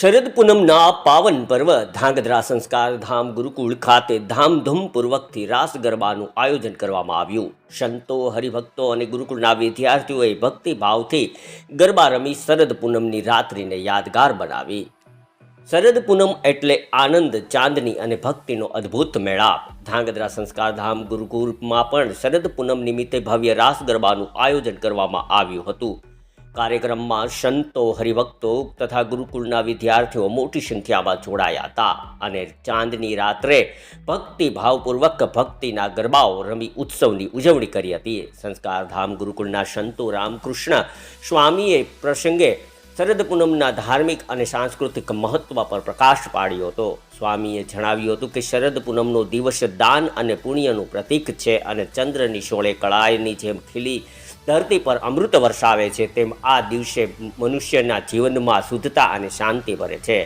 શરદ પૂનમના પાવન પર્વ ધાંગધ્રા સંસ્કાર ધામ ગુરુકુળ ખાતે ધામધૂમપૂર્વકથી રાસ ગરબાનું આયોજન કરવામાં આવ્યું. સંતો, હરિભક્તો અને ગુરુકુળના વિદ્યાર્થીઓએ ભક્તિભાવથી ગરબા રમી શરદ પૂનમની રાત્રિને યાદગાર બનાવી. શરદ પૂનમ એટલે આનંદ, ચાંદની અને ભક્તિનો અદ્ભુત મેળાપ. ધાંગધ્રા સંસ્કાર ધામ ગુરુકુળમાં પણ શરદ પૂનમ નિમિત્તે ભવ્ય રાસ ગરબાનું આયોજન કરવામાં આવ્યું હતું. કાર્યક્રમમાં સંતો, હરિભક્તો તથા ગુરુકુળના વિદ્યાર્થીઓ મોટી સંખ્યામાં જોડાયા હતા અને ચાંદની રાત્રે ભક્તિભાવપૂર્વક ભક્તિના ગરબાઓ રમી ઉત્સવની ઉજવણી કરી હતી. સંસ્કારધામ ગુરુકુળના સંતો રામકૃષ્ણ સ્વામીએ પ્રસંગે શરદ પૂનમના ધાર્મિક અને સાંસ્કૃતિક મહત્વ પર પ્રકાશ પાડ્યો હતો. સ્વામીએ જણાવ્યું હતું કે શરદ પૂનમનો દિવસ દાન અને પુણ્યનું પ્રતીક છે અને ચંદ્રની શોળે કળાયની જેમ ખીલી ધરતી પર અમૃત વરસાવે છે તેમ આ દિવસે મનુષ્યના જીવનમાં શુદ્ધતા અને શાંતિ ભરે છે.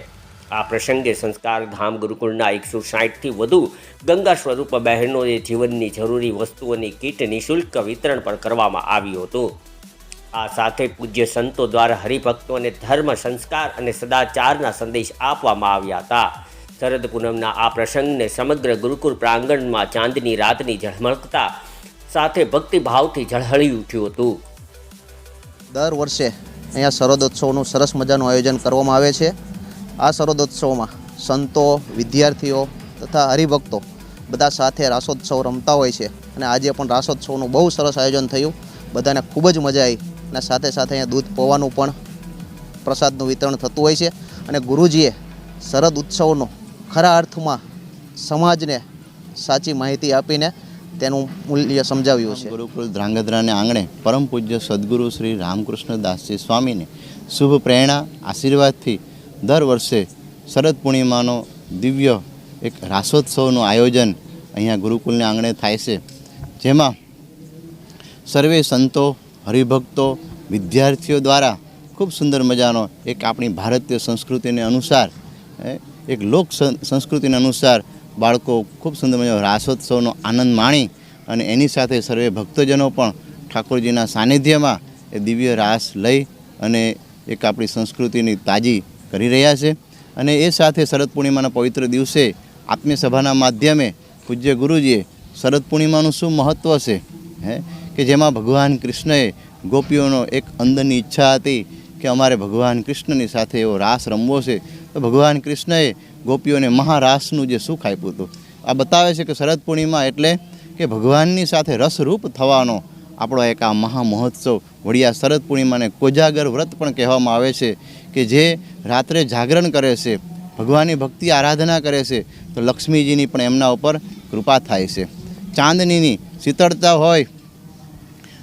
આ પ્રસંગે સંસ્કારધામ ગુરુકુળના 160થી વધુ ગંગા સ્વરૂપ બહેનોએ જીવનની જરૂરી વસ્તુઓની કીટ નિઃશુલ્ક વિતરણ પણ કરવામાં આવ્યું હતું. આ સાથે પૂજ્ય સંતો દ્વારા હરિભક્તોને ધર્મ, સંસ્કાર અને સદાચારના સંદેશ આપવામાં આવ્યા હતા. શરદ પૂનમના આ પ્રસંગને સમગ્ર ગુરુકુળ પ્રાંગણમાં ચાંદની રાતની ઝળમળકતા સાથે ભક્તિભાવથી ઝળહળી ઉઠ્યું હતું. દર વર્ષે અહીંયા શરદોત્સવનું સરસ મજાનું આયોજન કરવામાં આવે છે. આ શરદોત્સવમાં સંતો, વિદ્યાર્થીઓ તથા હરિભક્તો બધા સાથે રાસોત્સવ રમતા હોય છે અને આજે પણ રાસોત્સવનું બહુ સરસ આયોજન થયું. બધાને ખૂબ જ મજા આવી અને સાથે સાથે અહીંયા દૂધ પૌવાનું પણ પ્રસાદનું વિતરણ થતું હોય છે અને ગુરુજીએ શરદ ઉત્સવનો ખરા અર્થમાં સમાજને સાચી માહિતી આપીને તેનું મૂલ્ય સમજાવ્યું છે. ગુરુકુળ ધ્રાંગધ્રાને આંગણે પરમ પૂજ્ય સદગુરુ શ્રી રામકૃષ્ણ દાસજી સ્વામીને શુભ પ્રેરણા આશીર્વાદથી દર વર્ષે શરદ પૂર્ણિમાનો દિવ્ય એક રાસોત્સવનું આયોજન અહીંયા ગુરુકુળને આંગણે થાય છે, જેમાં સર્વે સંતો, હરિભક્તો, વિદ્યાર્થીઓ દ્વારા ખૂબ સુંદર મજાનો એક આપણી ભારતીય સંસ્કૃતિને અનુસાર, એક લોક સંસ્કૃતિને અનુસાર બાળકો ખૂબ સુંદર મજાનો રાસોત્સવનો આનંદ માણી અને એની સાથે સર્વે ભક્તજનો પણ ઠાકોરજીના સાનિધ્યમાં એ દિવ્ય રાસ લઈ અને એક આપણી સંસ્કૃતિની તાજી કરી રહ્યા છે. અને એ સાથે શરદ પૂર્ણિમાના પવિત્ર દિવસે આત્મીય સભાના માધ્યમે પૂજ્ય ગુરુજીએ શરદ પૂર્ણિમાનું શું મહત્ત્વ છે કે જેમાં ભગવાન કૃષ્ણએ ગોપીઓનો એક અંદરની ઈચ્છા હતી કે અમારે ભગવાન કૃષ્ણની સાથે એવો રાસ રમવો છે. તો ભગવાન કૃષ્ણએ ગોપીઓને મહારાસનું જે સુખ આપ્યું હતું. આ બતાવે છે કે શરદ પૂર્ણિમા એટલે કે ભગવાનની સાથે રસરૂપ થવાનો આપણો એક આ મહામહોત્સવ. વળી આ શરદ પૂર્ણિમાને કોજાગર વ્રત પણ કહેવામાં આવે છે કે જે રાત્રે જાગરણ કરે છે, ભગવાનની ભક્તિ આરાધના કરે છે તો લક્ષ્મીજીની પણ એમના ઉપર કૃપા થાય છે. ચાંદનીની શીતળતા હોય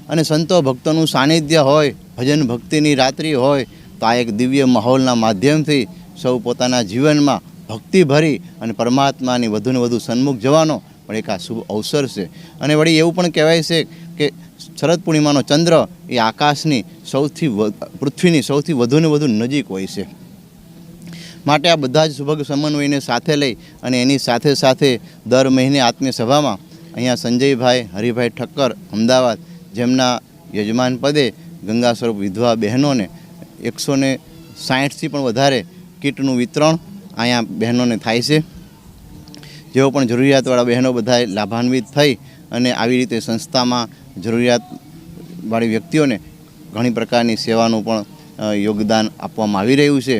અને સંતો ભક્તોનું સાનિધ્ય હોય, ભજન ભક્તિની રાત્રિ હોય તો આ એક દિવ્ય માહોલના માધ્યમથી સૌ પોતાના જીવનમાં ભક્તિ ભરી અને પરમાત્માની વધુને વધુ સન્મુખ જવાનો પણ એક આ શુભ અવસર છે. અને વળી એવું પણ કહેવાય છે કે શરદ પૂર્ણિમાનો ચંદ્ર એ આકાશની પૃથ્વીની સૌથી વધુને વધુ નજીક હોય છે. માટે આ બધા જ સુભગ સમન્વયને સાથે લઈ અને એની સાથે સાથે દર મહિને આત્મીય સભામાં અહીંયા સંજયભાઈ હરિભાઈ ઠક્કર અમદાવાદ, જેમના યજમાન પદે ગંગા સ્વરૂપ વિધવા બહેનોને 160થી પણ વધારે કીટનું વિતરણ અહીંયા બહેનોને થાય છે. જેઓ પણ જરૂરિયાતવાળા બહેનો બધા લાભાન્વિત થઈ અને આવી રીતે સંસ્થામાં જરૂરિયાતવાળી વ્યક્તિઓને ઘણી પ્રકારની સેવાનું પણ યોગદાન આપવામાં આવી રહ્યું છે.